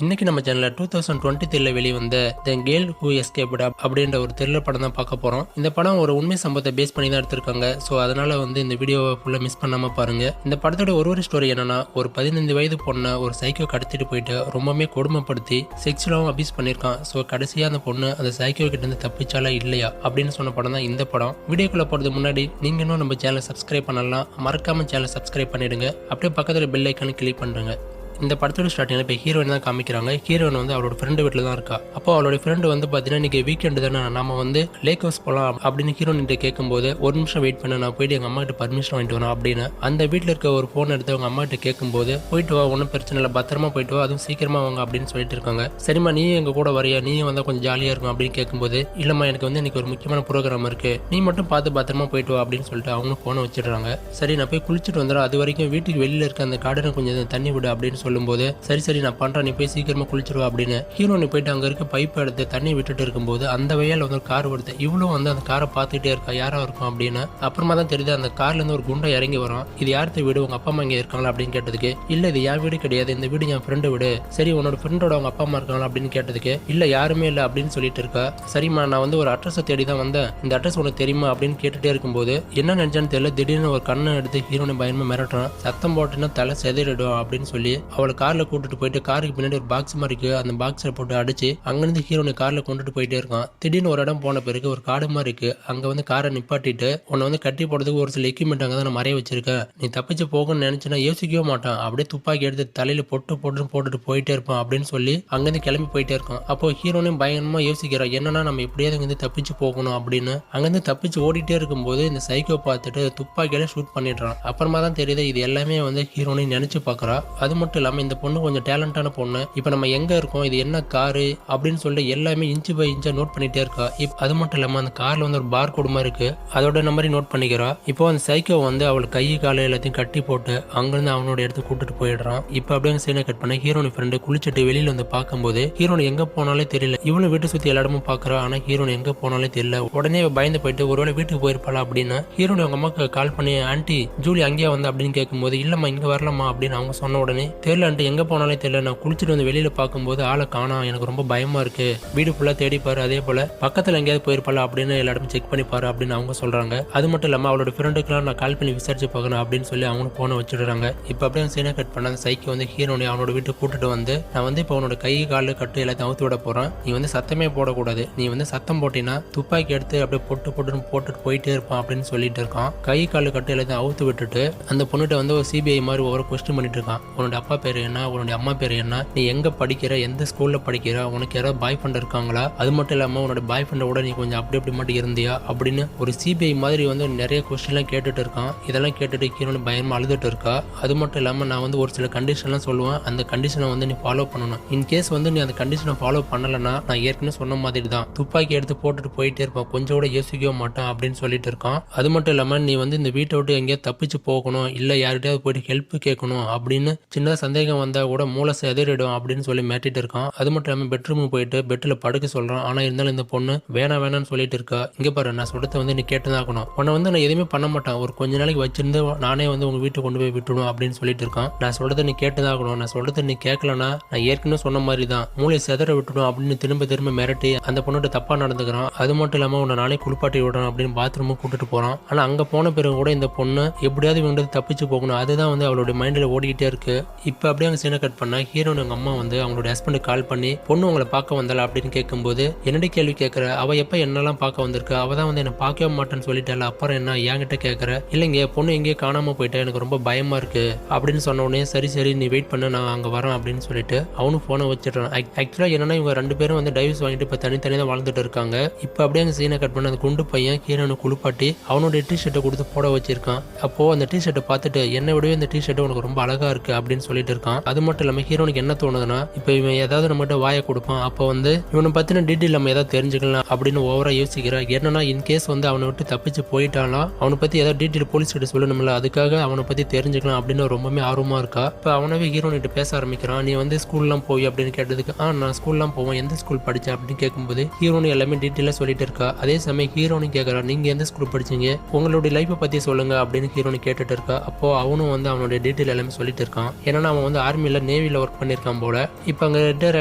இன்னைக்கு நம்ம சேனல்ல 2023 வெளிவந்த த கேர்ள் ஹூ எஸ்கேப்ட் அப்படின்ற ஒரு த்ரில்லர் படம் தான் பார்க்க போறோம். இந்த படம் ஒரு உண்மை சம்பவத்தை பேஸ் பண்ணி தான் எடுத்திருக்காங்க. ஸோ அதனால இந்த வீடியோவை ஃபுல்லா மிஸ் பண்ணாம பாருங்க. இந்த படத்தோட ஒரு ஸ்டோரி என்னன்னா, ஒரு 15 வயது பொண்ணை ஒரு சைக்கோ கடத்திட்டு போயிட்டு ரொம்பவே கொடுமைப்படுத்தி செக்ஷுவலாகவும் அபியூஸ் பண்ணியிருக்கான். ஸோ கடைசியா அந்த பொண்ணு அந்த சைக்கோ கிட்ட இருந்து தப்பிச்சாலா இல்லையா அப்படின்னு சொன்ன படம் தான் இந்த படம். வீடியோக்குள்ள போறதுக்கு முன்னாடி நீங்க இன்னும் நம்ம சேனலை சப்ஸ்கிரைப் பண்ணலாம், மறக்காம சேனலை சப்ஸ்கிரைப் பண்ணிடுங்க. அப்படியே பக்கத்துல பெல் ஐக்கான கிளிக் பண்றேங்க. இந்த படத்தோட ஸ்டார்டிங்ல இப்போ ஹீரோயின் தான் காமிக்கிறாங்க. ஹீரோயின் அவளோட ஃப்ரெண்டு வீட்டில் தான் இருக்கா. அப்போ அவளோட ஃப்ரெண்டு பார்த்தீங்கன்னா, இன்னைக்கு வீக்கெண்டு தானே, நம்ம லேக் ஹவுஸ் போகலாம் அப்படின்னு ஹீரோயின் கேட்கும்போது, ஒரு நிமிஷம் வெயிட் பண்ண, நான் போயிட்டு எங்கள் அம்மா கிட்ட பர்மிஷன் வாங்கிட்டு வரேன் அப்படின்னு அந்த வீட்டில் இருக்க ஒரு ஃபோன் எடுத்து அவங்க அம்மா கிட்ட கேட்கும்போது, போயிட்டு வா, ஒன்றும் பிரச்சனை இல்லை, பத்திரமா போயிட்டு வா, அதுவும் சீக்கிரமா வாங்க அப்படின்னு சொல்லிட்டு இருக்காங்க. சரிம்மா, நீ எங்க கூட வரையா, நீ வந்தால் கொஞ்சம் ஜாலியாக இருக்கும் அப்படின்னு கேட்கும்போது, இல்லம்மா எனக்கு இன்னைக்கு ஒரு முக்கியமான ப்ரோக்ராம் இருக்கு, நீ மட்டும் பார்த்து பத்திரமா போயிட்டு வா அப்படின்னு சொல்லிட்டு அவங்களும் ஃபோனை வச்சிடுறாங்க. சரி, நான் போய் குளிச்சுட்டு வந்துடுறேன், அது வரைக்கும் வீட்டுக்கு வெளியில இருக்க அந்த கார்டனை கொஞ்சம் தண்ணி விடு அப்படின்னு சொல்லும்போது, சரி நான் பண்றேன், நீ போய் சீக்கிரமா குளிச்சிருவா அப்படின்னு ஹீரோனி போயிட்டு அங்க இருக்க பைப் எடுத்து தண்ணி விட்டுட்டு இருக்கும்போது அந்த வயல்ல ஒரு கார் வருது. இவ்வளவு அந்த காரை பார்த்துட்டே இருக்கா, யாரா இருக்கும் அப்படின்னு. அப்புறமா தான் தெரியுது அந்த கார்ல இருந்து ஒரு குண்டை இறங்கி வரும். இது யார்த்த வீடு, உங்க அப்பா அம்மா இங்க இருக்காங்களா அப்படின்னு கேட்டதுக்கு, இல்ல இது என் வீடு கிடையாது, இந்த வீடு என் ஃப்ரெண்டு வீடு. சரி, உன்னோட ஃப்ரெண்டோட அவங்க அப்பா அம்மா இருக்காங்களா அப்படின்னு கேட்டதுக்கு, இல்ல யாருமே இல்லை அப்படின்னு சொல்லிட்டு இருக்கா. சரிம்மா, நான் ஒரு அட்ரஸை தேடி தான் வந்தேன், இந்த அட்ரஸ் உனக்கு தெரியுமா அப்படின்னு கேட்டுட்டே இருக்கும்போது, என்ன நினைச்சான்னு தெரியல, திடீர்னு ஒரு கண்ணை எடுத்து ஹீரோனை பயமா மிரட்டுறான். சத்தம் போட்டுன்னா தலை செதறிடும் அப்படின்னு சொல்லி அவளை கார்ல கூட்டிட்டு போயிட்டு காருக்கு பின்னாடி ஒரு பாக்ஸ் மாதிரி இருக்கு, அந்த பாக்ஸை போட்டு அடிச்சு அங்கிருந்து ஹீரோனை கார்ல கொண்டுட்டு போயிட்டே இருக்கான். திடீர்னு ஒரு இடம் போன பிறகு ஒரு காடு மாதிரி இருக்கு, அங்க காரை நிப்பாட்டிட்டு, உன்னை கட்டி போடுறதுக்கு ஒரு சில எக்யூப்மெண்ட் அங்கே தான் நான் மறைய வச்சிருக்கேன், நீ தப்பிச்சு போகணும்னு நினைச்சுன்னா யோசிக்கவே மாட்டான், அப்படியே துப்பாக்கி எடுத்து தலையில போட்டுட்டு போயிட்டே இருப்பான் அப்படின்னு சொல்லி அங்கிருந்து கிளம்பி போயிட்டே இருக்கான். அப்போ ஹீரோனையும் பயங்கரமா யோசிக்கிறான், என்னன்னா நம்ம எப்படியாவது இங்கிருந்து தப்பிச்சு போகணும் அப்படின்னு. அங்கிருந்து தப்பிச்சு ஓடிட்டே இருக்கும்போது இந்த சைக்கோ பார்த்துட்டு துப்பாக்கியில ஷூட் பண்ணிடுறான். அப்புறமா தான் தெரியுது இது எல்லாமே ஹீரோனை நினைச்சு பாக்குறா. அது மட்டும் இல்லாம இந்த பொண்ணு கொஞ்சம் டேலண்டான பொண்ணு. இப்ப நம்ம எங்க இருக்கோம், இது என்ன காரு அப்படின்னு சொல்லிட்டு எல்லாமே இன்ச்சு பை இன்ச்சா நோட் பண்ணிட்டே இருக்கா. அது மட்டும் இல்லாம அந்த கார்ல ஒரு பார் கோடு மாதிரி இருக்கு, அதோட நம்பரை நோட் பண்ணிக்கிறா. இப்போ அந்த சைக்கோ அவள் கை காலை எல்லாத்தையும் கட்டி போட்டு அங்கிருந்து அவனோட இடத்துக்கு கூட்டிட்டு போயிடுறான். இப்ப அப்படியே சீனை கட் பண்ண ஹீரோனி ஃப்ரெண்டு குளிச்சுட்டு வெளியில பார்க்கும்போது ஹீரோனி எங்க போனாலே தெரியல. இவளும் வீட்டு சுத்தி எல்லா இடமும் பாக்குறா, ஆனா ஹீரோனி எங்க போனாலே தெரியல. உடனே பயந்து போயிட்டு ஒருவேளை வீட்டுக்கு போயிருப்பாளா அப்படின்னு ஹீரோனி அவங்க அம்மாக்கு கால் பண்ணி, ஆன்டி ஜூலி அங்கேயே அப்படின்னு கேட்கும்போது, இல்லம்மா இங்க வரலாமா அப்படின்னு அவங்க சொன்ன உடனே, தெரியல ஆன்டி, எங்க போனாலே தெரியல, நான் குளிச்சுட்டு வெளியில பார்க்கும்போது ஆளை காணோம், எனக்கு ரொம்ப பயமா இருக்கு, வீடு ஃபுல்லா தேடி பாரு, அதே போல பக்கத்துல எங்கேயாவது போயிருப்பாளா அப்படின்னு எல்லா இடமும் செக் பண்ணி பாரு அப்படின்னு அவங்க சொல்றாங்க. அது மட்டும் இல்லாம அவளோட ஃப்ரெண்டுக்குலாம் நான் கால் பண்ணி விசாரிச்சு பார்க்கணும் அப்படின்னு சொல்லி அவங்க போன வச்சுடுறாங்க. இப்ப அப்படியே சீனை கட் பண்ண அந்த சைக்கோ ஹீரோனி அவனோட வீட்டுக்கு கூட்டிட்டு நான் இப்போ அவனோட கை காலு கட்டு எல்லாத்தையும் அவுத்து விட போறான், நீ சத்தமே போடக்கூடாது, நீ சத்தம் போட்டினா துப்பாக்கி எடுத்து அப்படியே போட்டுட்டு போயிட்டே இருப்பான் அப்படின்னு சொல்லிட்டு இருக்கான். கை காலு கட்டு எல்லாத்தையும் அவுத்து விட்டுட்டு அந்த பொண்ணுகிட்ட ஒரு சிபிஐ மாதிரி ஒவ்வொரு கொஸ்டின் பண்ணிட்டு இருக்கான். உன்னோட அப்பா பேரு என்ன, உன்னுடைய அம்மா பேரு என்ன, நீ எங்க படிக்கிற, எந்த ஸ்கூல்ல படிக்கிற, உனக்கு யாராவது பாய் ஃப்ரெண்ட் இருக்காங்களா, அது மட்டும் இல்லாம உன்னோட பாய் ஃப்ரெண்டோட நீ கொஞ்சம் அப்படி மட்டும் இருந்தியா அப்படின்னு ஒரு சிபிஐ மாதிரி நிறைய கொஸ்டின் எல்லாம் கேட்டுட்டு இருக்கான். இதெல்லாம் கேட்டுட்டு ஹீரோனி பயமா அழுதுட்டு இருக்கா. அது மட்டும் இல்லாம நான் ஒரு சில கண்டிஷன் எல்லாம் சொல்லுவேன், அந்த கண்டிஷனை நீ ஃபாலோ பண்ணணும். இன்கேஸ் நீ அந்த கண்டிஷனை ஃபாலோ பண்ணலன்னா நான் ஏற்கனவே சொன்ன மாதிரி தான் துப்பாக்கி எடுத்து போட்டுட்டு போயிட்டே இருப்பான், கொஞ்சம் கூட யோசிக்கவே மாட்டான் அப்படின்னு சொல்லிட்டு இருக்கான். அது மட்டும் இல்லாம நீ இந்த வீட்டை விட்டு எங்கேயாவது தப்பிச்சு போகணும், இல்ல யார்கிட்டயாவது போயிட்டு ஹெல்ப் கேட்கணும் அப்படின்னு சின்னதா சந்தேகம் வந்தா கூட மூளை செதறிடும் அப்படின்னு சொல்லி மிரட்டிட்டு இருக்கான். அது மட்டும் இல்லாம பெட்ரூம் போயிட்டு பெட்ல படுக்க சொல்றான். ஆனா இருந்தாலும் இந்த பொண்ணு வேணாம்னு சொல்லிட்டு இருக்கா. இங்க பாரு, நான் சொல்றத நீ கேட்டுதான் ஆகணும், உன்னை நான் எதுவுமே பண்ண மாட்டான், ஒரு கொஞ்ச நாளைக்கு வச்சிருந்து நானே உங்க வீட்டுக்கு கொண்டு போய் விட்டுடும் அப்படின்னு சொல்லிட்டு இருக்கான். நான் சொல்றத நீ கேட்டுதான் ஆகணும், நான் சொல்றத நீ கேட்கலன்னா நான் ஏற்கனவே சொன்ன மாதிரி தான் மூளை செதற விட்டுடும் அப்படின்னு திரும்ப மிரட்டி அந்த பொண்ணு தப்பா நடந்துக்கிறான். அது மட்டும் இல்லாம உன்னை நானே குளிப்பாட்டி விடுறேன் அப்படின்னு பாத்ரூமும் கூட்டிட்டு போறான். ஆனா அங்க போன பிறகு கூட இந்த பொண்ணு எப்படியாவது இவங்க தப்பிச்சு போகணும், அதுதான் அவளுடைய மைண்ட்ல ஓடிக்கிட்டே இருக்கு. இப்ப அப்படியே அவங்க சீனை கட் பண்ணா ஹீரோன் அவங்க அம்மா அவங்களோட ஹஸ்பண்ட் கால் பண்ணி, பொண்ணு உங்களை பார்க்க வந்தால அப்படின்னு கேட்கும்போது, என்னடி கேள்வி கேட்கற, அவ எப்ப என்னெல்லாம் பார்க்க வந்திருக்கா, அவ தான் என்ன பார்க்கவே மாட்டேன்னு சொல்லிட்டால, அப்புறம் என்ன என்கிட்ட கேட்கற, இல்லைங்க பொண்ணு எங்கேயே காணாம போயிட்டா, எனக்கு ரொம்ப பயமா இருக்கு அப்படின்னு சொன்ன உடனே, சரி நீ வெயிட் பண்ண, நான் அங்க வரேன் அப்படின்னு சொல்லிட்டு அவனும் போனை வச்சிடறான். ஆக்சுவலா என்னன்னா இவங்க ரெண்டு பேரும் டைவர்ஸ் வாங்கிட்டு இப்ப தனித்தனி தான் வாழ்ந்துட்டு இருக்காங்க. இப்ப அப்படியே அந்த சீனை கட் பண்ண அந்த குண்டு பையன் ஹீரோனை குளிப்பாட்டி அவனுடைய டி ஷர்ட்டை கொடுத்து போட வச்சிருக்கான். அப்போ அந்த டி ஷர்ட்டை பார்த்துட்டு, என்னை விடவே இந்த டி ஷர்ட் உனக்கு ரொம்ப அழகா இருக்கு அப்படின்னு சொல்லிட்டு இருக்கான். அது மட்டும் இல்லாம ஹீரோனுக்கு என்ன தோணுதுன்னா, இப்ப இவன் ஏதாவது நம்மகிட்ட வாயை கொடுப்பான், அப்போ இவனை பத்தின டீட்டெயில் நம்ம ஏதாவது தெரிஞ்சுக்கலாம் அப்படின்னு ஓவரா யோசிக்கிறா. என்னன்னா இன்கேஸ் அவனை விட்டு தப்பிச்சு போயிட்டாலும் அவனை பத்தி ஏதாவது டீட்டெயில் போலீஸ் கிட்ட சொல்லணும்ல, அதுக்காக அவனை பத்தி தெரிஞ்சுக்கலாம் அப்படின்னு ரொம்பவே ஆர்வமா இருக்கா. இப்ப அவனவே ஹீரோனிட்ட பேச ஆரம்பிக்கிறான். நீ ஸ்கூல்லாம் போய் அப்படின்னு கேட்டதுக்கு, நான் ஸ்கூல்லாம் போவேன், எந்த ஸ்கூல் படிச்சேன் அப்படின்னு கேட்கும்போது ஹீரோனி எல்லாமே டீட்டெயிலா சொல்லிட்டு இருக்கா. அதே சமயம் ஹீரோனி கேட்கறா, நீங்க எந்த ஸ்கூல் படிச்சீங்க, உங்களுடைய லைஃபை பத்தி சொல்லுங்க அப்படின்னு ஹீரோனி கேட்டுட்டு இருக்கா. அப்போ அவனும் அவனுடைய டீட்டெயில் எல்லாமே சொல்லிட்டு இருக்கான். ஏன்னா அவன் வந்து ஆர்மியில் நேவியில் ஒர்க் பண்ணியிருக்கான் போல. இப்போ அங்கே ரிட்டையர்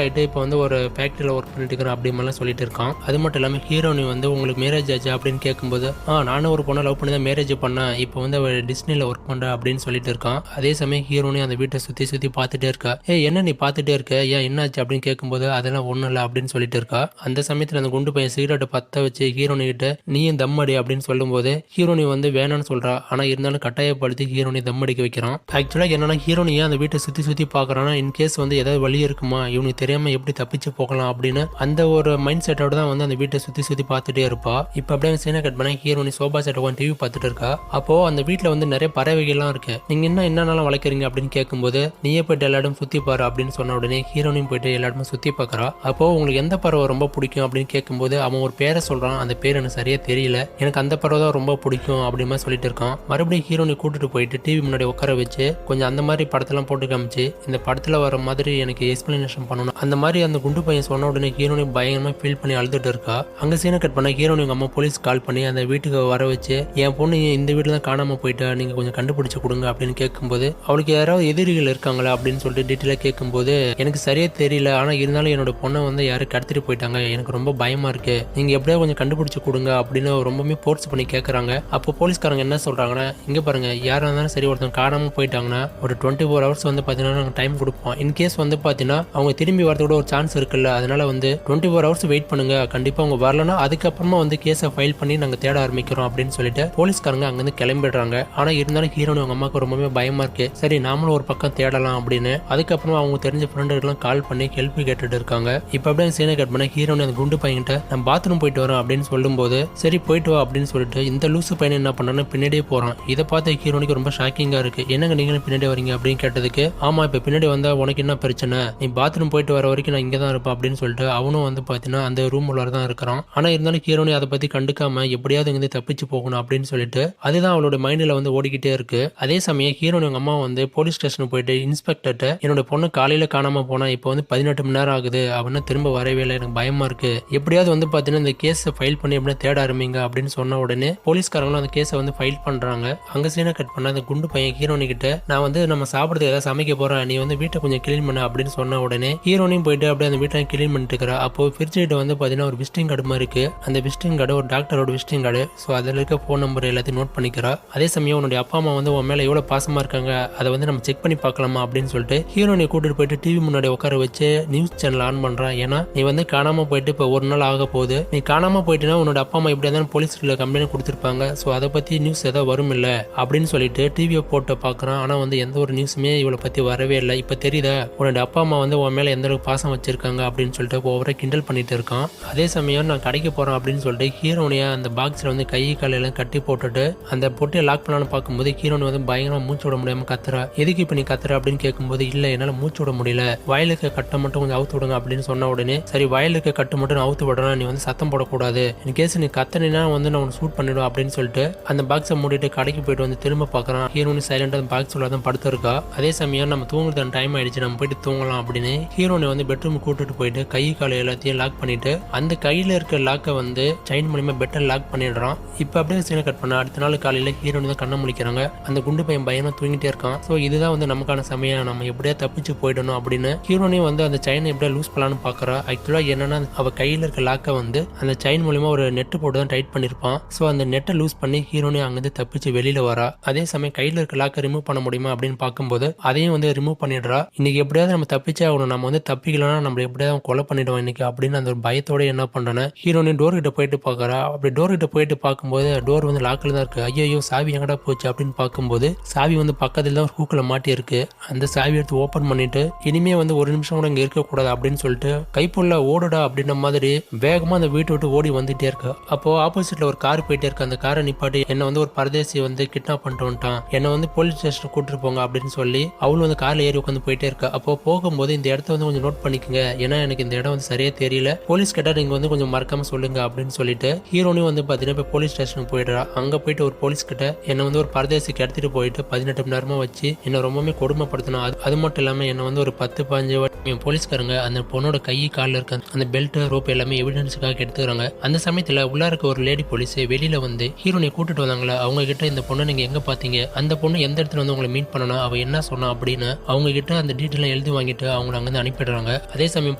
ஆகிட்டு இப்போ வந்து ஒரு ஃபேக்ட்ரியில் ஒர்க் பண்ணிட்டு இருக்கிறான் அப்படி மாதிரிலாம் சொல்லிட்டு இருக்கான். அது மட்டும் இல்லாமல் ஹீரோனி வந்து உங்களுக்கு மேரேஜ் ஆச்சு அப்படின்னு கேட்கும்போது நானும் ஒரு பொண்ணை லவ் பண்ணி தான் மேரேஜ் பண்ணேன், இப்போ வந்து அவள் டிஸ்னியில் ஒர்க் பண்ணுறேன் அப்படின்னு சொல்லிட்டு இருக்கான். அதே சமயம் ஹீரோனி அந்த வீட்டை சுற்றி பார்த்துட்டே இருக்கா. என்ன நீ பார்த்துட்டே இருக்க, ஏன் என்னாச்சு அப்படின்னு கேட்கும்போது அதெல்லாம் ஒன்றும் இல்லை அப்படின்னு சொல்லிட்டு இருக்கா. அந்த சமயத்தில் அந்த குண்டு பையன் சிகரெட்டை பற்ற வச்சு ஹீரோனி கிட்ட நீயும் தம் அடி அப்படின்னு சொல்லும்போது ஹீரோனி வந்து வேணான்னு சொல்றா. ஆனால் இருந்தாலும் கட்டாயப்படுத்தி ஹீரோனி தம் அடிக்க வைக்கிறான். ஆக்சுவலாக என்னன்னா ஹீரோனியை அந்த வீட்டை சுற்றி பார்க்குறான்னா இன்கேஸ் வந்து ஏதாவது வழி இருக்குமா, இவனுக்கு தெரியாம எப்படி தப்பிச்சு போகலாம் அப்படின்னு அந்த ஒரு மைண்ட் செட்டோட தான் வந்து அந்த வீட்டை சுற்றி பார்த்துட்டே இருப்பா. இப்போ அப்படியே சீனை கட் பண்ண ஹீரோனி சோபா செட் உட்காந்து டிவி பார்த்துட்டு இருக்கா. அப்போ அந்த வீட்டில் வந்து நிறைய பறவைகள்லாம் இருக்கு. நீங்க என்னென்னலாம் வளர்க்குறீங்க அப்படின்னு கேட்கும்போது நீயே போயிட்டு எல்லா இடமும் சுற்றி பாரு அப்படின்னு சொன்ன உடனே ஹீரோனியும் போயிட்டு எல்லா இடமும் சுற்றி பார்க்குறா. அப்போ உங்களுக்கு எந்த பறவை ரொம்ப பிடிக்கும் அப்படின்னு கேட்கும்போது அவன் ஒரு பேரை சொல்றான். அந்த பேர் எனக்கு சரியா தெரியல, எனக்கு அந்த பறவை தான் ரொம்ப பிடிக்கும் அப்படின்னு சொல்லிட்டு இருக்கான். மறுபடியும் ஹீரோனி கூட்டிட்டு போயிட்டு டிவி முன்னாடி உட்கார வச்சு கொஞ்சம் அந்த மாதிரி படத்தெல்லாம் போட்டு காமிச்சு இந்த படத்துல வர மாதிரி எனக்கு எக்ஸ்பிளனேஷன் பண்ணணும் அந்த மாதிரி அந்த குண்டு பையன் சொன்ன உடனே ஹீரோனி பயங்கரமா ஃபீல் பண்ணி அழுதுட்டு இருக்கா. அங்க சீனை கட் பண்ண ஹீரோனி எங்க அம்மா போலீஸ் கால் பண்ணி அந்த வீட்டுக்கு வர வச்சு என் பொண்ணு இந்த வீட்டுல தான் காணாம போயிட்டா, நீங்க கொஞ்சம் கண்டுபிடிச்சு கொடுங்க அப்படின்னு கேட்கும்போது அவளுக்கு யாராவது எதிரிகள் இருக்காங்களா அப்படின்னு சொல்லிட்டு டீட்டெயிலா கேட்கும்போது எனக்கு சரியா தெரியல, ஆனா இருந்தாலும் என்னோட பொண்ணை வந்து யாரும் கடத்திட்டு போயிட்டாங்க, எனக்கு ரொம்ப பயமா இருக்கு, நீங்க எப்படியா கொஞ்சம் கண்டுபிடிச்சு கொடுங்க அப்படின்னு ரொம்பவே போர்ஸ் பண்ணி கேட்கறாங்க. அப்போ போலீஸ்காரங்க என்ன சொல்றாங்கன்னா இங்க பாருங்க, யாரா இருந்தாலும் சரி ஒருத்தன் காணாம போயிட்டாங்கன்னா ஒரு 24 hours வந்து பாத்தீங்கன்னா நாங்கள் டைம் கொடுப்போம். இன்கேஸ் வந்து பாத்தீங்கன்னா அவங்க திரும்பி வரது கூட ஒரு சான்ஸ் இருக்குல்ல, அதனால வந்து 24 hours வெயிட் பண்ணுங்க, கண்டிப்பா அவங்க வரலன்னா அதுக்கப்புறமா வந்து கேஸை ஃபைல் பண்ணி நாங்க தேட ஆரம்பிக்கிறோம் அப்படின்னு சொல்லிட்டு போலீஸ்காரங்க அங்கிருந்து கிளம்பிடுறாங்க. ஆனா இருந்தாலும் ஹீரோனி அவங்க அம்மாவுக்கு ரொம்பவே பயமா இருக்கு. சரி நாமளும் ஒரு பக்கம் தேடலாம் அப்படின்னு அதுக்கப்புறமா அவங்க தெரிஞ்ச ஃப்ரெண்டுலாம் கால் பண்ணி ஹெல்ப் கேட்டுட்டு இருக்காங்க. இப்ப அப்படியே சீனை கட் பண்ண ஹீரோனி அந்த குண்டு பையன்கிட்ட நான் பாத்ரூம் போயிட்டு வரேன் அப்படின்னு சொல்லும்போது சரி போயிட்டு வா அப்படின்னு சொல்லிட்டு இந்த லூசு பையன் என்ன பண்ணான்னு பின்னாடியே போறான். இதை பார்த்து ஹீரோனிக்கு ரொம்ப ஷாக்கிங்கா இருக்கு. என்னங்க நீங்களும் பின்னாடி வரீங்க அப்படின்னு கேட்டதுக்கு ஆமா இப்ப பின்னாடி வந்தா உனக்கு என்ன பிரச்சனை, நீ பாத்ரூம் போயிட்டு வர வரைக்கும் நான் இங்க தான் இருப்பேன் அப்படின்னு சொல்லிட்டு அவனும் வந்து பாத்தீங்கன்னா அந்த ரூம் உள்ள தான் இருக்கிறான். ஆனா இருந்தாலும் ஹீரோனி அதை பத்தி கண்டுக்காம எப்படியாவது இங்க தப்பிச்சு போகணும் அப்படின்னு சொல்லிட்டு அதுதான் அவளோட மைண்ட்ல வந்து ஓடிக்கிட்டே இருக்கு. அதே சமயம் ஹீரோனி அவங்க அம்மா வந்து போலீஸ் ஸ்டேஷனுக்கு போயிட்டு இன்ஸ்பெக்டர்ட்ட என்னோட பொண்ணு காலையில காணாம போனா இப்போ வந்து 18 மணி நேரம் ஆகுது, அவனா திரும்ப வரவே இல்லை, எனக்கு பயமா இருக்கு, எப்படியாவது வந்து பாத்தீங்கன்னா இந்த கேஸை ஃபைல் பண்ணி எப்படின்னா தேட ஆரம்பிங்க அப்படின்னு சொன்ன உடனே போலீஸ்காரங்களும் அந்த கேஸை வந்து ஃபைல் பண்றாங்க. அங்க சீனை கட் பண்ண அந்த குண்டு பையன் ஹீரோனி கிட்ட நான் வந்து நம்ம சாப்பிடுறதுக்கு ஏதாவது சமைக்க போறேன், நீ வந்து வீட்டை கொஞ்சம் கிளீன் பண்ண அப்படின்னு சொன்ன உடனே ஹீரோனியும் போயிட்டு அப்படியே அந்த வீட்டை கிளீன் பண்ணிட்டு இருக்கிறா. அப்போ ஃப்ரிட்ஜ் கிட்ட வந்து பாத்தீங்கன்னா ஒரு விசிட்டிங் கார்டு மாதிரி இருக்கு. அந்த விசிட்டிங் கார்டு ஒரு டாக்டரோட விசிட்டிங் கார்டு. ஸோ அதில் இருக்க ஃபோன் நம்பர் எல்லாத்தையும் நோட் பண்ணிக்கிறா. அதே சமயம் உன்னுடைய அப்பா அம்மா வந்து உன் மேல எவ்வளவு பாசமா இருக்காங்க அதை வந்து நம்ம செக் பண்ணி பார்க்கலாமா அப்படின்னு சொல்லிட்டு ஹீரோனியை கூட்டிட்டு போயிட்டு டிவி முன்னாடி உட்கார வச்சு நியூஸ் சேனல் ஆன் பண்றான். ஏன்னா நீ வந்து காணாம போயிட்டு இப்போ ஒரு நாள் ஆக போகுது, நீ காணாம போயிட்டுனா உன்னோட அப்பா அம்மா எப்படியா இருந்தாலும் போலீஸ்ல கம்ப்ளைண்ட் கொடுத்துருப்பாங்க, ஸோ அதை பத்தி நியூஸ் ஏதாவது வரும் இல்ல அப்படின்னு சொல்லிட்டு டிவியை போட்டு பாக்குறான். ஆனா வந்து எந்த ஒரு நியூஸுமே இவளை பத்தி வரவே இல்லை. இப்ப தெரியுதா உன்னோட அப்பா அம்மா வந்து உன் மேல எந்த அளவுக்கு பாசம் வச்சிருக்காங்க அப்படின்னு சொல்லிட்டு ஒவ்வொரு கிண்டல் பண்ணிட்டு இருக்கான். அதே சமயம் நான் கடைக்கு போறேன் அப்படின்னு சொல்லிட்டு ஹீரோனியா அந்த பாக்ஸ்ல வந்து கை காலையெல்லாம் கட்டி போட்டுட்டு அந்த பொட்டியை லாக் பண்ணலான்னு பார்க்கும்போது ஹீரோனி வந்து பயங்கரமா மூச்சு விட முடியாம கத்துறா. எதுக்கு இப்ப நீ கத்துற அப்படின்னு கேட்கும்போது இல்ல என்னால மூச்சு விட முடியல, வயலுக்கு கட்டை மட்டும் கொஞ்சம் அவுத்து விடுங்க அப்படின்னு சொன்ன உடனே சரி வயலுக்கு கட்டு மட்டும் நான் அவுத்து விடுறேன், நீ வந்து சத்தம் போடக்கூடாது, இன் கேஸ் நீ கத்தனா வந்து நான் உனக்கு ஷூட் பண்ணிடுவேன் அப்படின்னு சொல்லிட்டு அந்த பாக்ஸை மூடிட்டு கடைக்கு போயிட்டு வந்து திரும்ப பாக்குறான். ஹீரோனி சைலண்டா அந்த பாக்ஸ் உள்ள தான் படுத்திருக்கா. அதே சமயம் நம்ம தூங்குறதுக்கு டைம் ஆயிடுச்சு, நம்ம போயிட்டு தூங்கலாம் அப்படின்னு ஹீரோனி வந்து பெட்ரூம் கூட்டிட்டு போயிட்டு கை காலை எல்லாத்தையும் லாக் பண்ணிட்டு அந்த கையில இருக்க லாக்கை வந்து செயின் மூலியமா பெட்டர் லாக் பண்ணிடுறான். இப்ப அப்படியே சீனை கட் பண்ண அடுத்த நாள் காலையில ஹீரோனி தான் கண்ண முழிக்கிறாங்க. அந்த குண்டு பையன் பயமா தூங்கிட்டே இருக்கான். ஸோ இதுதான் வந்து நமக்கான சமயம், நம்ம எப்படியா தப்பிச்சு போயிடணும் அப்படின்னு ஹீரோனி வந்து அந்த செயினை எப்படியா லூஸ் பண்ணலான்னு பாக்குறா. ஆக்சுவலா என்னன்னா அவ கையில இருக்க லாக்கை வந்து அந்த செயின் மூலியமா ஒரு நெட் போட்டு தான் டைட் பண்ணிருப்பான். ஸோ அந்த நெட்டை லூஸ் பண்ணி ஹீரோனி அங்கிருந்து தப்பிச்சு வெளியில வரா. அதே சமயம் கையில இருக்க லாக்கை ரிமூவ் பண்ண முடியுமா அப்படின்னு பார்க்கும்போது அதையும் வந்து ரிமூவ் பண்ணிடுறா. இன்னைக்கு எப்படியாவது நம்ம தப்பிச்சே ஆகணும், நம்ம வந்து தப்பிக்கலன்னா நம்மள எப்படியாவது கொலை பண்ணிடுவோம் இன்னைக்கு அப்படின்னு அந்த ஒரு பயத்தோட என்ன பண்றேன்னா ஹீரோனி டோர் கிட்ட போயிட்டு பாக்குறா. அப்படி டோர் கிட்ட போயிட்டு பார்க்கும்போது டோர் வந்து லாக்கில் தான் இருக்கு. ஐயோ சாவி எங்கடா போச்சு அப்படின்னு பார்க்கும்போது சாவி வந்து பக்கத்துல தான் ஹூக்ல மாட்டி இருக்கு. அந்த சாவி எடுத்து ஓபன் பண்ணிட்டு இனிமே வந்து ஒரு நிமிஷம் கூட இங்க இருக்கக்கூடாது அப்படின்னு சொல்லிட்டு கைப்புள்ள ஓடுடா அப்படின்ற மாதிரி வேகமா அந்த வீட்டை விட்டு ஓடி வந்துட்டே இருக்கு. அப்போ ஆப்போசிட்ல ஒரு கார் போயிட்டே இருக்கு. அந்த காரை நிப்பாட்டி என்ன வந்து ஒரு பரதேசி வந்து கிட்னாப் பண்ணிட்டு வந்துட்டான், என்ன வந்து போலீஸ் ஸ்டேஷன் கூட்டிட்டு போங்க அப்படின்னு சொல்லி அவளும் வந்து கார்ல ஏறி உட்காந்து போயிட்டே இருக்கா. அப்போ போகும்போது இந்த இடத்த வந்து கொஞ்சம் நோட் பண்ணிக்கங்க, ஏன்னா எனக்கு இந்த இடம் வந்து சரியா தெரியல, போலீஸ் கேட்டா நீங்க வந்து கொஞ்சம் மறக்காம சொல்லுங்க அப்படின்னு சொல்லிட்டு ஹீரோனியும் வந்து பாத்தீங்கன்னா இப்போ போலீஸ் ஸ்டேஷனுக்கு போயிடுறா. அங்க போயிட்டு ஒரு போலீஸ் கிட்ட என்ன வந்து ஒரு பரதேசிக்கு எடுத்துட்டு போயிட்டு 18 மணி நேரமா வச்சு என்ன ரொம்பவே கொடுமைப்படுத்தணும், அது மட்டும் இல்லாம என்ன வந்து ஒரு 10-15 வாட்டி போலீஸ்காரங்க அந்த பொண்ணோட கை காலில் இருக்க அந்த பெல்ட் ரோப் எல்லாமே எவிடன்ஸுக்காக எடுத்துக்கிறாங்க. அந்த சமயத்துல உள்ள இருக்க ஒரு லேடி போலீஸ் வெளியில வந்து ஹீரோனியை கூட்டிட்டு வந்தாங்களா, அவங்க கிட்ட இந்த பொண்ணை நீங்க எங்க பாத்தீங்க, அந்த பொண்ணு எந்த இடத்துல வந்து உங்களை மீட் பண்ணணும், அவ என்ன சொன்னா அப்படின்னு அப்படின்னு அவங்க கிட்ட அந்த டீட்டெயில் எழுதி வாங்கிட்டு அவங்களை அங்கிருந்து அனுப்பிடுறாங்க. அதே சமயம்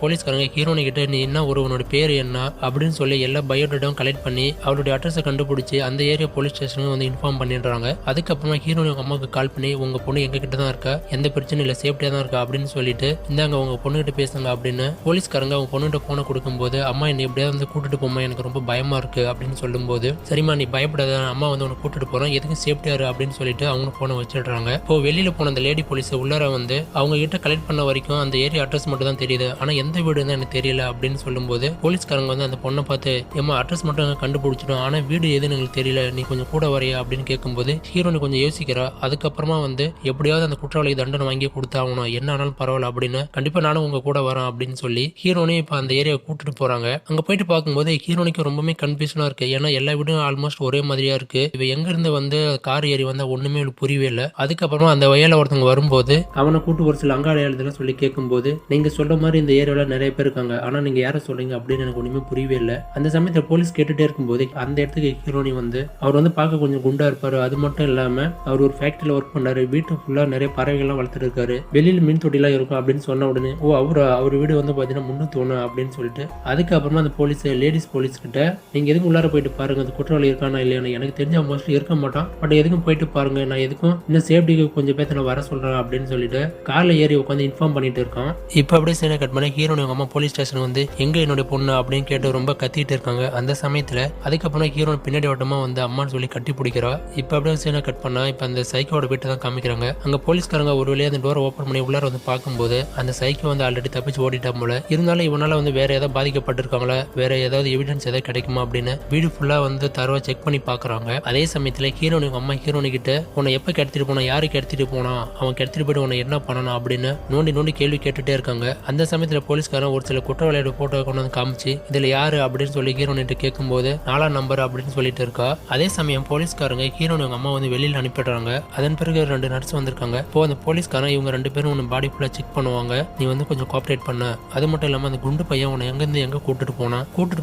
போலீஸ்காரங்க ஹீரோனி கிட்ட நீ என்ன உன்னோட பேர் என்ன அப்படின்னு சொல்லி எல்லா பயோடேட்டாவும் கலெக்ட் பண்ணி அவருடைய அட்ரஸை கண்டுபிடிச்சி அந்த ஏரியா போலீஸ் ஸ்டேஷனுக்கு வந்து இன்ஃபார்ம் பண்ணிடுறாங்க. அதுக்கப்புறமா ஹீரோனி அம்மாவுக்கு கால் பண்ணி உங்க பொண்ணு எங்க கிட்ட தான் இருக்கா, எந்த பிரச்சனையும் இல்லை, சேஃப்டியா தான் இருக்கா அப்படின்னு சொல்லிட்டு இந்தாங்க உங்க பொண்ணுகிட்ட பேசுங்க அப்படின்னு போலீஸ்காரங்க அவங்க பொண்ணுகிட்ட போனை கொடுக்கும்போது அம்மா என்னை எப்படியாவது வந்து கூட்டிட்டு போமா, எனக்கு ரொம்ப பயமா இருக்கு அப்படின்னு சொல்லும்போது சரிம்மா நீ பயப்படாத, அம்மா வந்து உன்னை கூட்டிட்டு போறோம், எதுக்கும் சேஃப்டியா இரு அப்படின்னு சொல்லிட்டு அவங்க போனை வச்சிடுறாங்க. இப்போ வெளியில போன அந்த லேடி போலீஸ் உள்ளார வந்து அவங்க கிட்ட கலெக்ட் பண்ண வரைக்கும் அந்த ஏரியா அட்ரஸ் மட்டும் தான் தெரியுது, ஆனா எந்த வீடு தான் எனக்கு தெரியல அப்படின்னு சொல்லும்போது போலீஸ்காரங்க வந்து அந்த பொண்ணை பார்த்து ஏமா அட்ரஸ் மட்டும் கண்டுபிடிச்சிடும், ஆனா வீடு எதுன்னு எங்களுக்கு தெரியல, நீ கொஞ்சம் கூட வரையா அப்படின்னு கேட்கும்போது ஹீரோனி கொஞ்சம் யோசிக்கிறா. அதுக்கப்புறமா வந்து எப்படியாவது அந்த குற்றவாளிக்கு தண்டனை வாங்கி கொடுத்தாகணும், என்ன ஆனாலும் பரவாயில்ல அப்படின்னு கண்டிப்பா நானும் உங்க கூட வரேன் அப்படின்னு சொல்லி ஹீரோனி இப்ப அந்த ஏரியாவை கூட்டிட்டு போறாங்க. அங்க போயிட்டு பார்க்கும்போது ஹீரோனிக்கு ரொம்பவே கன்ஃபியூஷனா இருக்கு. ஏன்னா எல்லா வீடும் ஆல்மோஸ்ட் ஒரே மாதிரியா இருக்கு. இவ எங்க இருந்து வந்து கார் ஏறி வந்தா ஒண்ணுமே புரியவே இல்லை. அதுக்கப்புறமா அந்த வயல ஒருத்தவங்க வரும்போது அவனை கூட்டு ஒரு சில அங்காடையாளர்கள் சொல்லி கேட்கும்போது நீங்க சொல்ற மாதிரி இந்த ஏரியாவில் நிறைய பேர் இருக்காங்க, ஆனா நீங்க யாரை சொல்றீங்க அப்படின்னு எனக்கு ஒண்ணுமே புரியவே இல்லை. அந்த சமயத்துல போலீஸ் கேட்டுட்டே இருக்கும்போது அந்த இடத்துக்கு ஹீரோனி வந்து அவர் வந்து பார்க்க கொஞ்சம் குண்டா இருப்பாரு, அது மட்டும் இல்லாம அவர் ஒரு ஃபேக்டரியில ஒர்க் பண்ணாரு, வீட்டு ஃபுல்லா நிறைய பறவைகள்லாம் வளர்த்துட்டு இருக்காரு, வெளியில மீன் தொட்டிலாம் இருக்கும் அப்படின்னு சொன்ன உடனே ஓ அவர் வீடு வந்து பாத்தீங்கன்னா 301 அப்படின்னு சொல்லிட்டு அதுக்கப்புறமா அந்த போலீஸ் லேடிஸ் போலீஸ் கிட்ட நீங்க எதுக்கும் உள்ளார போயிட்டு பாருங்க, அந்த குற்றவாளி இருக்கானா இல்லையா, எனக்கு தெரிஞ்ச மோஸ்ட்லி இருக்க மாட்டான், பட் எதுக்கும் போயிட்டு பாருங்க, நான் எதுக்கும் இன்னும் சேஃப்டிக்கு கொஞ்சம் பேர்த்த நான் வர சொல்றேன் அப்படின்னு சொல்லிட்டு கார்ல ஏறி உட்காந்து இன்ஃபார்ம் பண்ணிட்டு இருக்கான். இப்ப அப்படியே சீனை கட் பண்ணி ஹீரோனி அவங்க அம்மா போலீஸ் ஸ்டேஷன் வந்து எங்க என்னுடைய பொண்ணு அப்படின்னு கேட்டு ரொம்ப கத்திட்டு இருக்காங்க. அந்த சமயத்துல அதுக்கப்புறம் ஹீரோன் பின்னாடி வட்டமா வந்து அம்மான்னு சொல்லி கட்டி பிடிக்கிறா. இப்ப அப்படியே சீனை கட் பண்ணா இப்ப அந்த சைக்கோட வீட்டை தான் காமிக்கிறாங்க. அங்க போலீஸ்காரங்க ஒரு வழியா அந்த டோரை ஓப்பன் பண்ணி உள்ளார வந்து பார்க்கும்போது அந்த சைக்கோ வந்து ஆல்ரெடி தப்பிச்சு ஓடிட்டா போல. இருந்தாலும் இவனால வந்து வேற ஏதாவது பாதிக்கப்பட்டிருக்காங்களா, வேற ஏதாவது எவிடன்ஸ் ஏதாவது கிடைக்குமா அப்படின்னு வீடு ஃபுல்லா வந்து தரவா செக் பண்ணி பாக்குறாங்க. அதே சமயத்துல ஹீரோனி அம்மா ஹீரோனி கிட்ட உன்னை எப்ப கடத்திட்டு போனா, யாரு கடத்திட்டு போனா, அவன் கடத்திட்டு போயிட்டு உன்னை என்ன பண்ணணும் அப்படின்னு நோண்டி நோண்டி கேள்வி கேட்டுட்டே இருக்காங்க. அந்த சமயத்துல போலீஸ்காரன் ஒரு சில குற்றவாளியோட போட்டோ கொண்டு வந்து காமிச்சு இதுல யாரு அப்படின்னு சொல்லி ஹீரோனிட்டு கேட்கும்போது 4ஆம் நம்பர் அப்படின்னு சொல்லிட்டு இருக்கா. அதே சமயம் போலீஸ்காரங்க ஹீரோனி அம்மா வந்து வெளியில அனுப்பிடுறாங்க. அதன் பிறகு 2 நர்ஸ் வந்திருக்காங்க. இப்போ அந்த போலீஸ்காரன் இவங்க 2 பேரும் உன்னை பாடி ஃபுல்லா செக் பண்ணுவாங்க, நீ வந்து கொஞ்சம் கோஆப்ரேட் பண்ண, அது மட்டும் இல்லாம அந்த குண்டு பையன் உன்னை எங்க இருந்து எங்க கூட்டிட்டு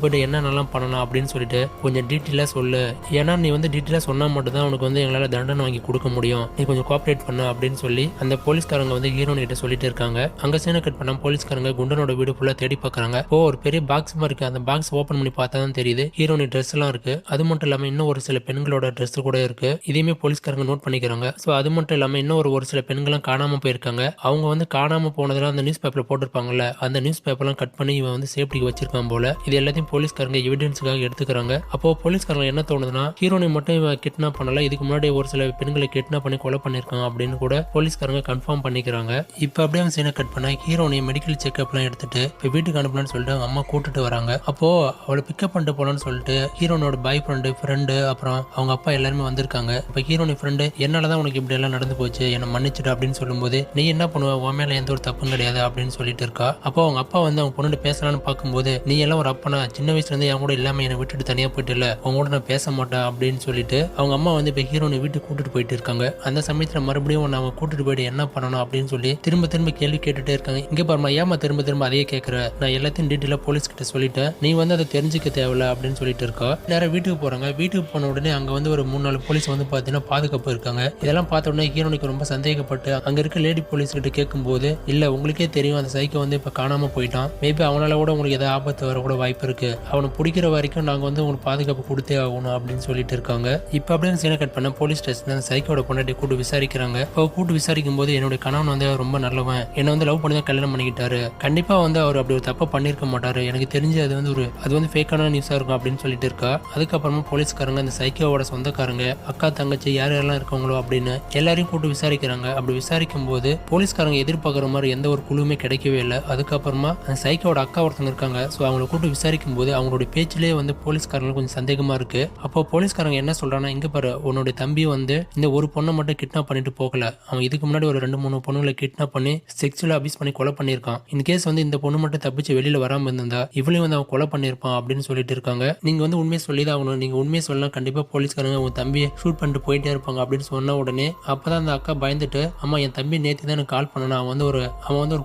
போயிட்டு என்னென்னலாம் பண்ணலாம் அப்படின்னு சொல்லிட்டு கொஞ்சம் டீட்டெயிலா சொல்லு, ஏன்னா நீ வந்து டீட்டெயிலா சொன்னா மட்டும் தான் உனக்கு வந்து எங்களால தண்டனை வாங்கி கொடுக்க முடியும், நீ கொஞ்சம் கோஆப்ரேட் பண்ண அப்படின்னு சொல்லி அந்த போலீஸ்காரங்க வந்து ஹீரோனி கிட்ட சொல்லிட்டு இருக்காங்க. அங்க சீனை கட் பண்ண போலீஸ்காரங்க குண்டனோட வீடு ஃபுல்லா தேடி பாக்குறாங்க. ஒரு பெரிய பாக்ஸ் மாதிரி இருக்கு, அந்த பாக்ஸ் ஓபன் பண்ணி பார்த்தா தான் தெரியுது ஹீரோனி ட்ரெஸ் எல்லாம் இருக்கு. அது மட்டும் இல்லாம இன்னும் ஒரு சில பெண்களோட ட்ரெஸ் கூட இருக்கு. இதையுமே போலீஸ்காரங்க நோட் பண்ணிக்கிறாங்க. சோ அது மட்டும் இல்லாம இன்னும் ஒரு சில பெண்களும் காணாம போயிருக்காங்க. அவங்க வந்து காணாம போனதெல்லாம் அந்த நியூஸ் பேப்பர்ல போட்டிருப்பாங்கல்ல, அந்த நியூஸ் பேப்பர்லாம் கட் பண்ணி இவன் வந்து சேஃப்டிக்கு வச்சிருக்கான் போல. இது எல்லாத்தையும் போலீஸ்காரங்க எவிடன்ஸுக்காக எடுத்துக்கிறாங்க. அப்போ போலீஸ்காரங்க என்ன தோணுதுன்னா ஹீரோனி மட்டும் இவன் கிட்னாப் பண்ணல, இதுக்கு முன்னாடி ஒரு சில பெண்களை கிட்னாப் பண்ணி கொலை பண்ணிருக்காங்க அப்படின்னு கூட போலீஸ்காரங்க கன்ஃபார்ம் பண்ணிக்கிறாங்க. இப்ப அப்படியே சீனை கட் பண்ண ஹீரோனி மெடிக்கல் செக்அப்லாம் எடுத்துட்டு இப்ப வீட்டுக்கு அனுப்பலான்னு சொல்லிட்டு அவங்க அம்மா கூட்டிட்டு வராங்க. அப்போ அவளை பிக்கப் பண்ணிட்டு போலான்னு சொல்லிட்டு ஹீரோனோட பாய் ஃப்ரெண்டு அப்புறம் அவங்க அப்பா எல்லாருமே வந்திருக்காங்க. இப்ப ஹீரோனி ஃப்ரெண்டு என்னாலதான் உனக்கு இப்படி எல்லாம் நடந்து போச்சு, என்ன மன்னிச்சிடு அப்படின்னு சொல்லும்போது நீ என்ன பண்ணுவ, உன் மேல எந்த ஒரு தப்பும் கிடையாது அப்படின்னு சொல்லிட்டு இருக்கா. அப்போ அவங்க அப்பா வந்து அவங்க பொண்ணு பேசலான்னு பார்க்கும்போது நீ எல்லாம் ஒரு அப்பனா, சின்ன வயசுல இருந்து என் கூட இல்லாம என்னை விட்டுட்டு தனியா போயிட்டு இல்ல, அவங்க கூட நான் பேச மாட்டேன் அப்படின்னு சொல்லிட்டு அவங்க அம்மா வந்து இப்ப ஹீரோனை வீட்டுக்கு கூட்டிட்டு போயிட்டு இருக்காங்க. அந்த சமயத்துல மறுபடியும் அவங்க கூட்டிட்டு போயிட்டு என்ன பண்ணணும் அப்படின்னு சொல்லி திரும்ப கேள்வி கேட்டுட்டே இருக்காங்க. இங்க பாருமா ஏமா திரும்ப அதையே கேட்கற, நான் எல்லாத்தையும் டீட்டெயிலா போலீஸ் கிட்ட சொல்லிட்டேன், நீ வந்து அதை தெரிஞ்சுக்க தேவையில்ல அப்படின்னு சொல்லிட்டு இருக்கா. நேரம் வீட்டுக்கு போறாங்க. வீட்டுக்கு போன உடனே அங்க வந்து ஒரு 3-4 போலீஸ் வந்து பாத்தீங்கன்னா பாதுகாப்பு இருக்காங்க. இதெல்லாம் பார்த்த உடனே ஹீரோனுக்கு ரொம்ப சந்தேகப்பட்டு அங்க இருக்க லேடி போலீஸ் கிட்ட கேட்கும்போது இல்ல உங்களுக்கே தெரியும் அந்த சைக்கோ வந்து இப்ப காணாம போயிட்டான், மேபி அவனால கூட உங்களுக்கு ஏதாவது ஆபத்து வர கூட வாய்ப்பு இருக்கு, அவனை பிடிக்கிற வரைக்கும் நாங்க வந்து உங்களுக்கு பாதுகாப்பு கொடுத்தே ஆகணும் அப்படின்னு சொல்லிட்டு இருக்காங்க. இப்ப அப்படியே சீனை கட் பண்ண போலீஸ் ஸ்டேஷன் அந்த சைக்கோட பொண்டாட்டி கூட்டு விசாரிக்கிறாங்க. இப்போ கூட்டு விசாரிக்கும் போது என்னுடைய கணவன் வந்து ரொம்ப நல்லவன், என்ன வந்து லவ் பண்ணி தான் கல்யாணம் பண்ணிக்கிட்டாரு, கண்டிப்பா வந்து அவர் அப்படி ஒரு தப்பா பண்ணிருக்க மாட்டாரு, எனக்கு தெரிஞ்சு அது வந்து ஃபேக்கான நியூஸா இருக்கும் அப்படின்னு சொல்லிட்டு இருக்கா. அதுக்கப்புறமா போலீஸ்காரங்க அந்த சைக்கோவோட சொந்தக்காரங்க அக்கா தங்கச்சி யாரெல்லாம் இருக்காங்களோ அப்படின்னு எல்லாரையும் கூட்டு விசாரிக்கிறாங்க. அப்படி விசாரிக்கும் போது போலீஸ்காரங்க எதிர்பார்க்குற மாதிரி எந்த ஒரு குழுவுமே கிடைக்கவே இல்லை. அதுக்கப்புறமா அந்த சைக்கோட அக்கா ஒருத்தங்க இருக்காங்க. ஸோ அவங்களை கூட்டு விசாரிக்கும் போது அவங்களுடைய பேச்சிலேயே வந்து போலீஸ்காரங்களுக்கு கொஞ்சம் சந்தேகமா இருக்கு. அப்போ போலீஸ்காரங்க என்ன சொல்றாங்கன்னா இங்க பாரு உன்னுடைய தம்பி வந்து இந்த ஒரு பொண்ணை மட்டும் கிட்னாப் பண்ணிட்டு போகல, அவன் இதுக்கு முன்னாடி ஒரு 2-3 பொண்ணுங்களை கிட்னாப் பண்ணி செக்ஷுவலா அபியூஸ் பண்ணி கொலை பண்ணியிருக்கான். இந்த கேஸ் வந்து இந்த பொண்ணு மட்டும் தப்பிச்சு வெளியில வராம இருந்தா இவளையும் வந்து அவன் கொலை பண்ணிருப்பான் அப்படின்னு சொல்லிட்டு இருக்காங்க. நீங்க வந்து உண்மையை சொல்லிதான் ஆகணும், நீங்க உண்மையை சொல்லலாம், கண்டிப்பா போலீஸ்காரங்க உன் தம்பியை ஷூட் பண்ணிட்டு போயிட்டே இருப்பாங்க அப்படின்னு சொன்ன உடனே அப்பதான் அந்த அக்கா பயந்துட்டு அம்மா என் தம்பி நேற்று தான் எனக்கு கால் பண்ணா, அவன் வந்து ஒரு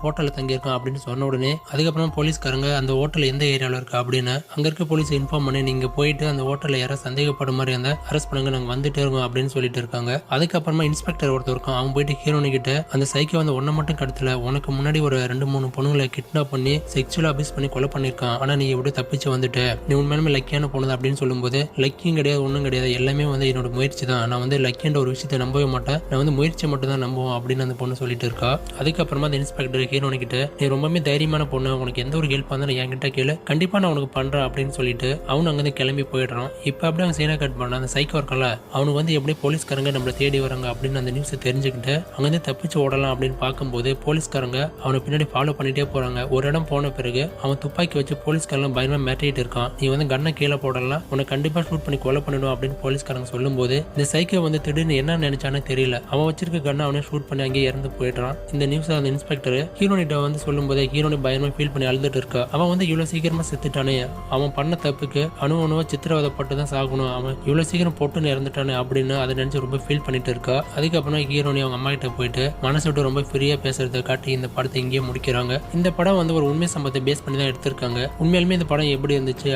ஹோட்டல்ல தங்கியிருக்கான் அப்படின்னு சொன்ன உடனே அதுக்கப்புறம் போலீஸ்காரங்க அந்த ஹோட்டல் எந்த ஏரியாவில் இருக்கு அப்படின்னு அங்க இருக்க போலீஸ் இன்ஃபார்ம் பண்ணி நீங்க போயிட்டு அந்த ஹோட்டல்ல யாராவது சந்தேகப்படும் மாதிரி அந்த அரெஸ்ட் பண்ணுங்க, நாங்க வந்துட்டே இருக்கோம் அப்படின்னு சொல்லிட்டு இருக்காங்க. அதுக்கப்புறமா இன்ஸ்பெக்டர் ஒருத்தர் இருக்கான், அவன் போயிட்டு ஹீரோனை ஹீரோனி கிட்ட அந்த சைக்கோ வந்து ஒன்ன மட்டும் கடத்தல, உனக்கு முன்னாடி ஒரு 2-3 பொண்ணுங்களை கிட்னாப் பண்ணி செக்சுவலா அபியூஸ் பண்ணி கொலை பண்ணிருக்கான். ஆனா நீ எப்படி தப்பிச்சு வந்துட்ட, நீ உண்மையுமே லக்கியான பொண்ணு அப்படின்னு சொல்லும்போது, லக்கியும் கிடையாது ஒன்றும் கிடையாது, எல்லாமே வந்து என்னோட முயற்சி தான். நான் வந்து லக்கின்ற ஒரு விஷயத்தை நம்பவே மாட்டேன், நான் வந்து முயற்சியை மட்டும் தான் நம்புவோம் அப்படின்னு அந்த பொண்ணு சொல்லிட்டு இருக்கா. அதுக்கப்புறமா அந்த இன்ஸ்பெக்டர் ஹீரோனி கிட்ட, நீ ரொம்பவே தைரியமான பொண்ணு, உனக்கு எந்த ஒரு ஹெல்ப் இருந்தாலும் என்கிட்ட கேளு, கண்டிப்பா நான் உனக்கு பண்றேன் அப்படின்னு சொல்லிட்டு அவனு அங்கிருந்து கிளம்பி போயிடுறான். இப்ப அப்படியே அவன் சீனா கட் பண்ண அந்த சைக்கோ இருக்கல, அவனுக்கு வந்து எப்படி போலீஸ்காரங்க நம்மளை தேடி வராங்க அப்படின்னு அந்த நியூஸை தெரிஞ்சுக்கிட்டு அங்கிருந்து தப்பிச்சு ஓடலாம் அப்படின்னு பார்க்கும்போது போலீஸ்காரங்க அவனை பின்னாடி ஃபாலோ பண்ணிட்டே போறாங்க. ஒரு இடம் போன பிறகு அவன் துப்பாக்கி வச்சு போலீஸ்காரங்க பயமா மிரட்டிட்டு இருக்கான். நீ வந்து கண்ணை கீழே போடலாம், உன்னை கண்டிப்பா ஷூட் பண்ணி கொலை பண்ணிடும் அப்படின்னு போலீஸ்காரங்க சொல்லும் போது இந்த சைக்கோ வந்து திடீர்னு என்ன நினைச்சானே தெரியல, அவன் வச்சிருக்க கண்ணை அவனே ஷூட் பண்ணி அங்கேயே இறந்து போயிடுறான். இந்த நியூஸ் அந்த இன்ஸ்பெக்டர் ஹீரோனிட்ட வந்து சொல்லும் போதே ஹீரோனி பயமா ஃபீல் பண்ணி அழுதுட்டு இருக்கா. அவன் வந்து இவ்வளவு சீக்கிரமா செத்துட்டானே, அவன் பண்ண தப்புக்கு அணுவா சித்திரவதைப்பட்டு தான் சாகணும், அவன் இவ்வளவு சீக்கிரம் போட்டுன்னு இறந்துட்டானே அப்படின்னு அதை நினைச்சு ரொம்ப ஃபீல் பண்ணிட்டு இருக்கா. அதுக்கப்புறம் ஹீரோனி அவங்க அம்மா கிட்ட போயிட்டு மனசு விட்டு ரொம்ப ஃப்ரீயா பேசுறதை காட்டி இந்த படத்தை இங்கேயே முடிக்கிறாங்க. இந்த படம் வந்து ஒரு உண்மை சம்பவத்தை பேஸ் பண்ணி தான் எடுத்திருக்காங்க. உண்மையாலுமே இந்த படம் எப்படி இருந்துச்சு